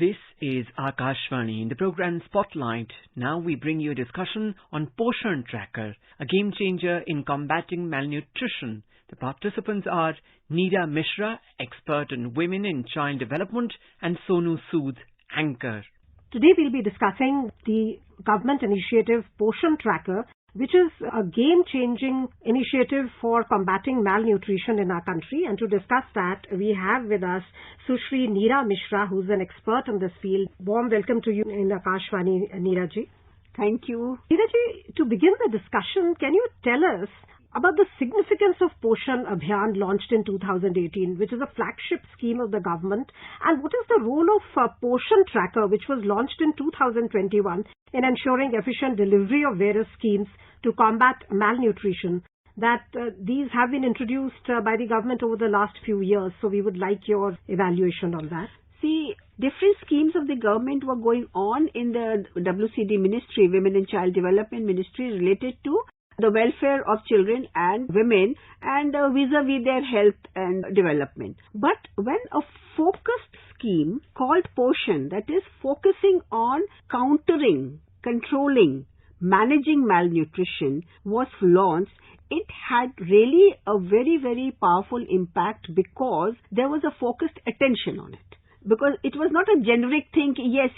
This is Akashvani in the program Spotlight. Now we bring you a discussion on Poshan Tracker, a game changer in combating malnutrition. The participants are Neera Mishra, expert in women in child development, and Sonu Sood, anchor. Today we'll be discussing the government initiative Poshan Tracker, which is a game-changing initiative for combating malnutrition in our country. And to discuss that, we have with us Sushri Neera Mishra, who's an expert in this field. Warm welcome to you in Akashvani, Neera ji. Thank you. Neera ji, to begin the discussion, can you tell us about the significance of Poshan Abhiyan launched in 2018, which is a flagship scheme of the government, and what is the role of Poshan Tracker, which was launched in 2021, in ensuring efficient delivery of various schemes to combat malnutrition? That these have been introduced by the government over the last few years, so we would like your evaluation on that. See, different schemes of the government were going on in the WCD ministry, Women and Child Development Ministry, related to the welfare of children and women and vis-a-vis their health and development. But when a focused scheme called Poshan, that is focusing on countering, controlling, managing malnutrition, was launched, it had really a very, very powerful impact because there was a focused attention on it. Because it was not a generic thing, yes,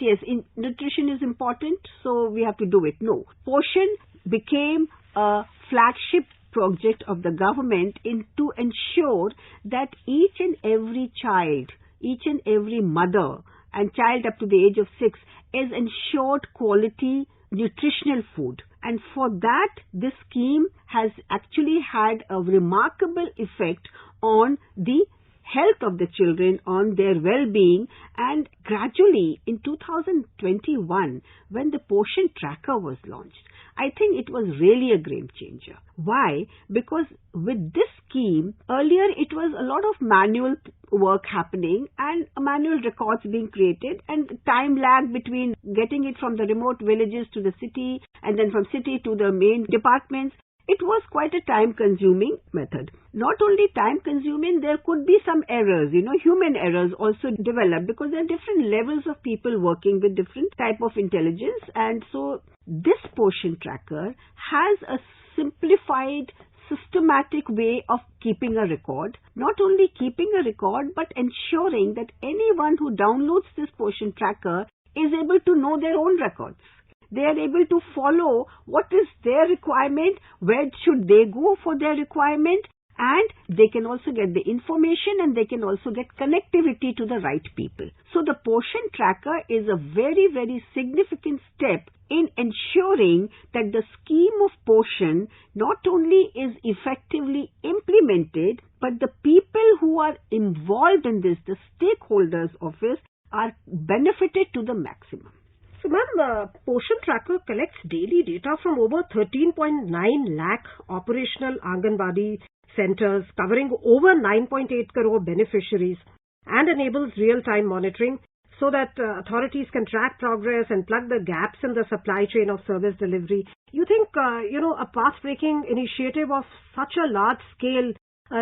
nutrition is important, so we have to do it. No. Poshan became a flagship project of the government to ensure that each and every child, each and every mother and child up to the age of 6 is ensured quality nutritional food. And for that, this scheme has actually had a remarkable effect on the health of the children, on their well-being, and gradually in 2021, when the Poshan Tracker was launched, I think it was really a game changer. Why? Because with this scheme, earlier it was a lot of manual work happening and manual records being created and time lag between getting it from the remote villages to the city and then from city to the main departments. It was quite a time-consuming method. Not only time-consuming, there could be some errors, human errors also developed because there are different levels of people working with different type of intelligence. And so this Poshan Tracker has a simplified, systematic way of keeping a record. Not only keeping a record, but ensuring that anyone who downloads this Poshan Tracker is able to know their own records. They are able to follow what is their requirement, where should they go for their requirement, and they can also get the information and they can also get connectivity to the right people. So the Poshan Tracker is a very, very significant step in ensuring that the scheme of Poshan not only is effectively implemented, but the people who are involved in this, the stakeholders of it, are benefited to the maximum. So, ma'am, Poshan Tracker collects daily data from over 13.9 lakh operational Anganwadi centers covering over 9.8 crore beneficiaries and enables real-time monitoring so that authorities can track progress and plug the gaps in the supply chain of service delivery. You think, a path-breaking initiative of such a large scale,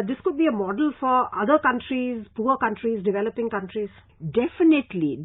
this could be a model for other countries, poor countries, developing countries? Definitely.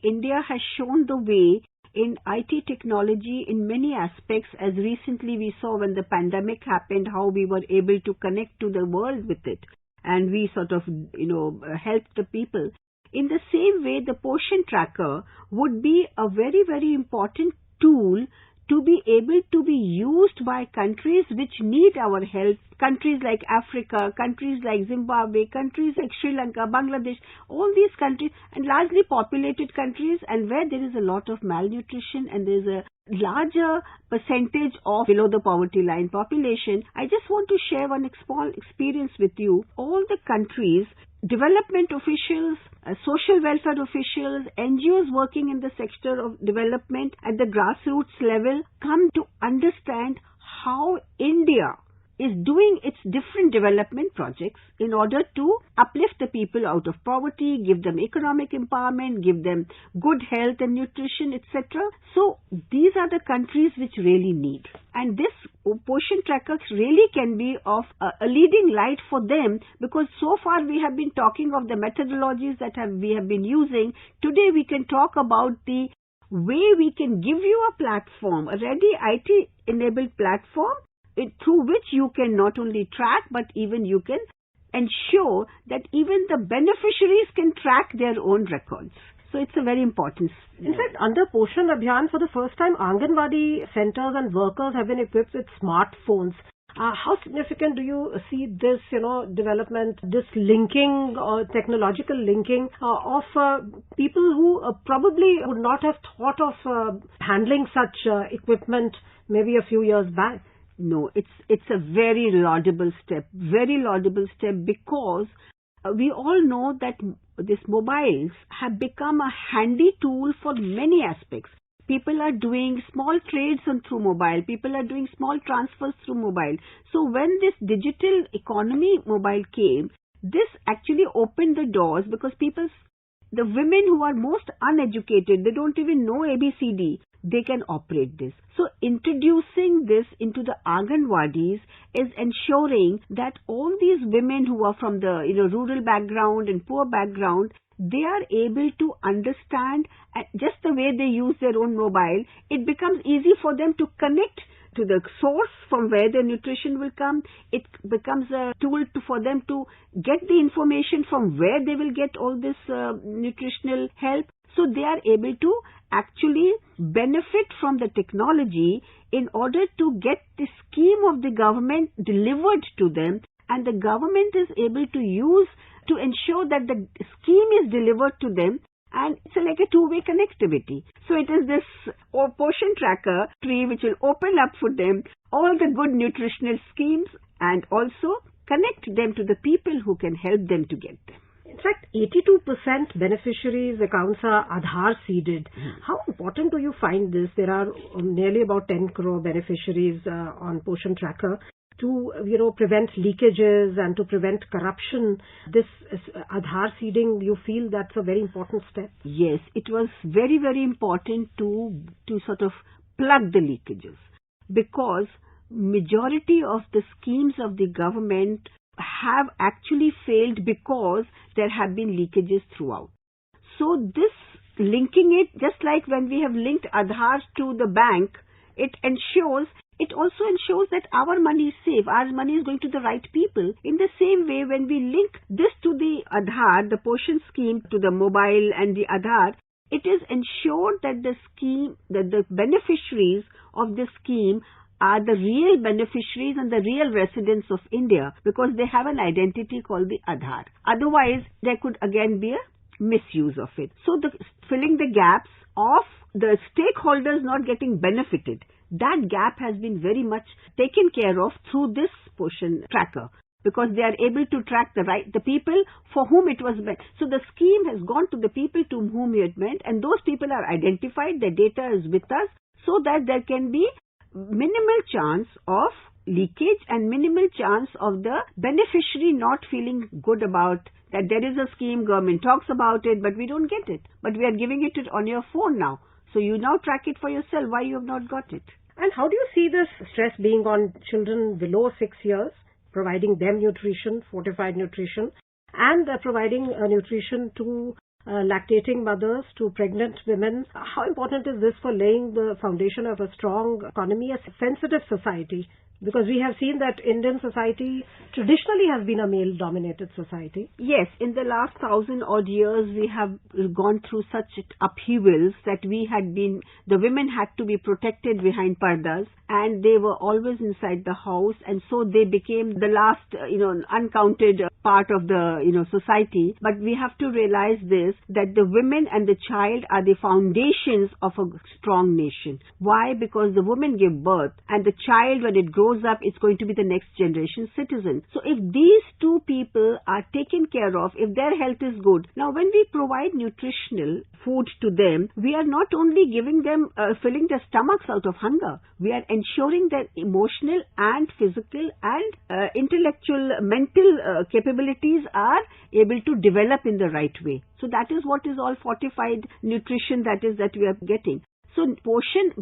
India has shown the way in IT technology in many aspects, as recently we saw when the pandemic happened, how we were able to connect to the world with it. And we sort of, helped the people. In the same way, the Poshan Tracker would be a very, very important tool to be able to be used by countries which need our help, countries like Africa, countries like Zimbabwe, countries like Sri Lanka, Bangladesh, all these countries, and largely populated countries, and where there is a lot of malnutrition and there is a larger percentage of below the poverty line population. I just want to share one small experience with you. All the countries, development officials, social welfare officials, NGOs working in the sector of development at the grassroots level come to understand how India is doing its different development projects in order to uplift the people out of poverty, give them economic empowerment, give them good health and nutrition, etc. So these are the countries which really need. And this Poshan tracker really can be of a leading light for them, because so far we have been talking of the methodologies that we have been using. Today we can talk about the way we can give you a platform, a ready IT-enabled platform through which you can not only track, but even you can ensure that even the beneficiaries can track their own records. So it's a very important. In fact, under Poshan Abhiyan, for the first time, Anganwadi centers and workers have been equipped with smartphones. How significant do you see this, development, this linking or technological linking of people who probably would not have thought of handling such equipment maybe a few years back? No, it's a very laudable step, because we all know that these mobiles have become a handy tool for many aspects. People are doing small trades through mobile. People are doing small transfers through mobile. So when this digital economy mobile came, this actually opened the doors, because the women who are most uneducated, they don't even know ABCD, they can operate this. So introducing this into the Anganwadis is ensuring that all these women who are from the rural background and poor background, they are able to understand just the way they use their own mobile. It becomes easy for them to connect to the source from where their nutrition will come. It becomes a tool for them to get the information from where they will get all this nutritional help. So they are able to actually benefit from the technology in order to get the scheme of the government delivered to them, and the government is able to use to ensure that the scheme is delivered to them, and it's like a two-way connectivity. So it is this Poshan tracker tree which will open up for them all the good nutritional schemes and also connect them to the people who can help them to get them. In fact, 82% beneficiaries' accounts are Aadhaar seeded. How important do you find this? There are nearly about 10 crore beneficiaries on Poshan Tracker. To prevent leakages and to prevent corruption, this Aadhaar seeding, you feel that's a very important step? Yes, it was very, very important to sort of plug the leakages, because majority of the schemes of the government have actually failed because there have been leakages throughout. So this linking it, just like when we have linked Aadhaar to the bank, it also ensures that our money is safe, our money is going to the right people. In the same way, when we link this to the Aadhaar, the Poshan scheme, to the mobile and the Aadhaar, it is ensured that the beneficiaries of the scheme are the real beneficiaries and the real residents of India, because they have an identity called the Aadhaar. Otherwise, there could again be a misuse of it. So filling the gaps of the stakeholders not getting benefited, that gap has been very much taken care of through this Poshan tracker, because they are able to track the people for whom it was meant. So the scheme has gone to the people to whom it meant, and those people are identified, their data is with us, so that there can be minimal chance of leakage and minimal chance of the beneficiary not feeling good about that there is a scheme, government talks about it, but we don't get it. But we are giving it on your phone now. So you now track it for yourself why you have not got it. And how do you see this stress being on children below 6 years, providing them nutrition, fortified nutrition, and providing nutrition to lactating mothers, to pregnant women? How important is this for laying the foundation of a strong economy, a sensitive society? Because we have seen that Indian society traditionally has been a male-dominated society. Yes, in the last 1,000-odd years, we have gone through such upheavals that the women had to be protected behind pardas, and they were always inside the house, and so they became the last, uncounted part of the, society. But we have to realize this, that the women and the child are the foundations of a strong nation. Why? Because the woman gave birth, and the child, when it grows up, it's going to be the next generation citizen. So if these two people are taken care of, if their health is good, now when we provide nutritional food to them, we are not only giving them, filling their stomachs out of hunger, we are ensuring that emotional and physical and intellectual, mental capabilities are able to develop in the right way. So that is what is all fortified nutrition that we are getting. So nutrition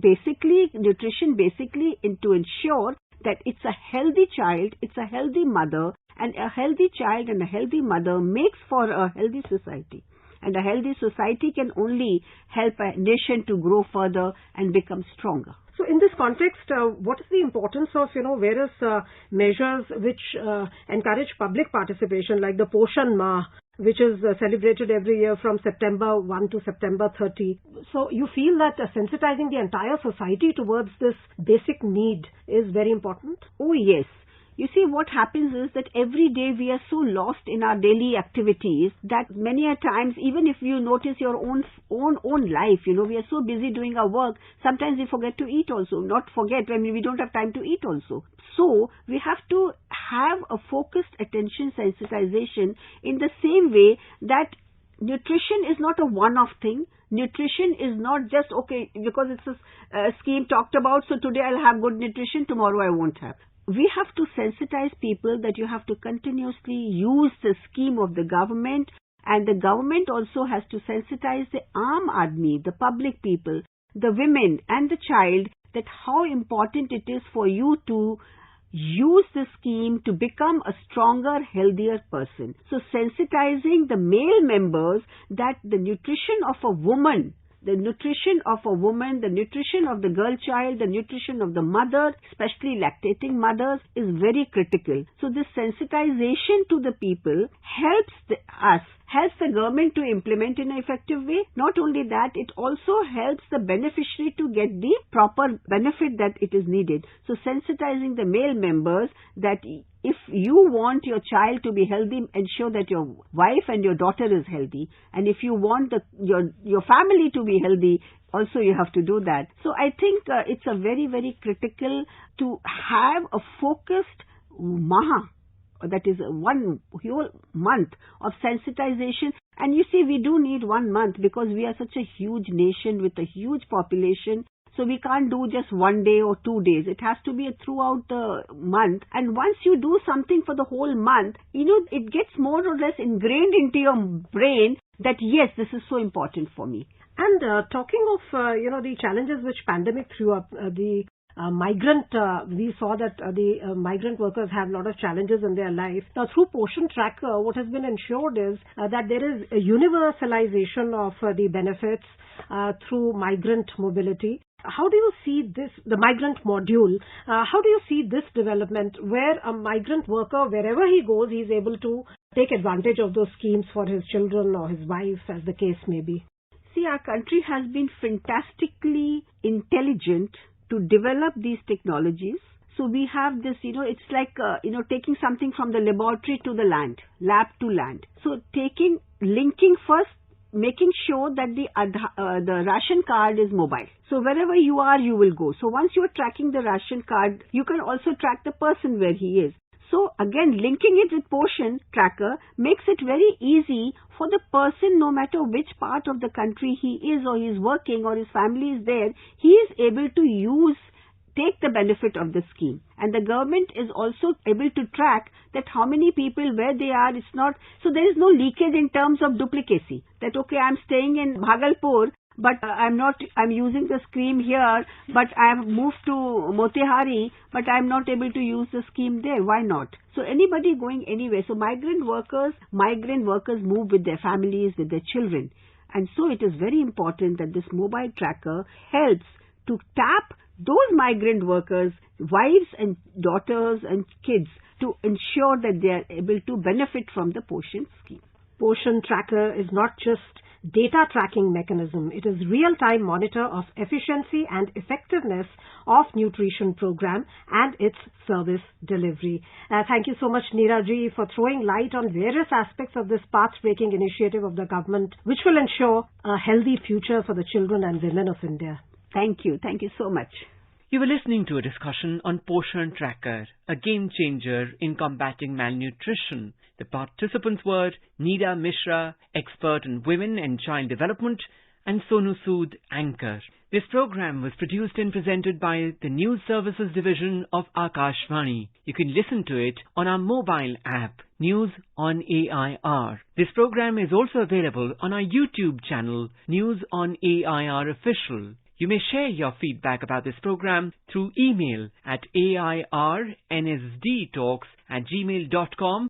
basically to ensure that it's a healthy child, it's a healthy mother, and a healthy child and a healthy mother makes for a healthy society. And a healthy society can only help a nation to grow further and become stronger. So in this context, what is the importance of, various measures which encourage public participation, like the Poshan Ma, which is celebrated every year from September 1 to September 30. So you feel that sensitizing the entire society towards this basic need is very important? Oh yes. You see, what happens is that every day we are so lost in our daily activities that many a times, even if you notice your own life, we are so busy doing our work, sometimes we forget to eat also. Not forget, we don't have time to eat also. So, we have to have a focused attention sensitization in the same way that nutrition is not a one-off thing. Nutrition is not just, okay, because it's a scheme talked about, so today I'll have good nutrition, tomorrow I won't have. We have to sensitize people that you have to continuously use the scheme of the government, and the government also has to sensitize the Aam Aadmi, the public people, the women and the child, that how important it is for you to use the scheme to become a stronger, healthier person. So sensitizing the male members that the nutrition of a woman, the nutrition of a woman, the nutrition of the girl child, the nutrition of the mother, especially lactating mothers, is very critical. So this sensitization to the people helps the government to implement in an effective way. Not only that, it also helps the beneficiary to get the proper benefit that it is needed. So sensitizing the male members that if you want your child to be healthy, ensure that your wife and your daughter is healthy. And if you want your family to be healthy, also you have to do that. So I think it's a very, very critical to have a focused Maha, that is one whole month of sensitization. And you see, we do need 1 month because we are such a huge nation with a huge population. So we can't do just 1 day or 2 days. It has to be throughout the month. And once you do something for the whole month, it gets more or less ingrained into your brain that yes, this is so important for me. And talking of, the challenges which pandemic threw up, we saw that the migrant workers have a lot of challenges in their life. Now, through Poshan Tracker, what has been ensured is that there is a universalization of the benefits through migrant mobility. How do you see this, the migrant module, how do you see this development where a migrant worker, wherever he goes, he is able to take advantage of those schemes for his children or his wife, as the case may be? See, our country has been fantastically intelligent to develop these technologies. So we have this, it's like, taking something from the laboratory to the land, lab to land. So linking first, making sure that the ration card is mobile. So wherever you are, you will go. So once you are tracking the ration card, you can also track the person where he is. So again, linking it with Poshan Tracker makes it very easy for the person, no matter which part of the country he is or he is working or his family is there, he is able to take the benefit of the scheme. And the government is also able to track that how many people, where they are, so there is no leakage in terms of duplicacy. That okay, I'm staying in Bhagalpur, but I'm using the scheme here, but I have moved to Motihari, but I'm not able to use the scheme there. Why not? So anybody going anywhere. So migrant workers move with their families, with their children. And so it is very important that this mobile tracker helps to tap those migrant workers, wives and daughters and kids, to ensure that they are able to benefit from the Poshan scheme. Poshan Tracker is not just data tracking mechanism. It is real-time monitor of efficiency and effectiveness of nutrition program and its service delivery. Thank you so much, Neera ji, for throwing light on various aspects of this path-breaking initiative of the government, which will ensure a healthy future for the children and women of India. Thank you. Thank you so much. You were listening to a discussion on Poshan Tracker, a game changer in combating malnutrition. The participants were Neera Mishra, expert in women and child development, and Sonu Sood, anchor. This program was produced and presented by the News Services Division of Akashvani. You can listen to it on our mobile app, News on AIR. This program is also available on our YouTube channel, News on AIR Official. You may share your feedback about this program through email at airnsdtalks@gmail.com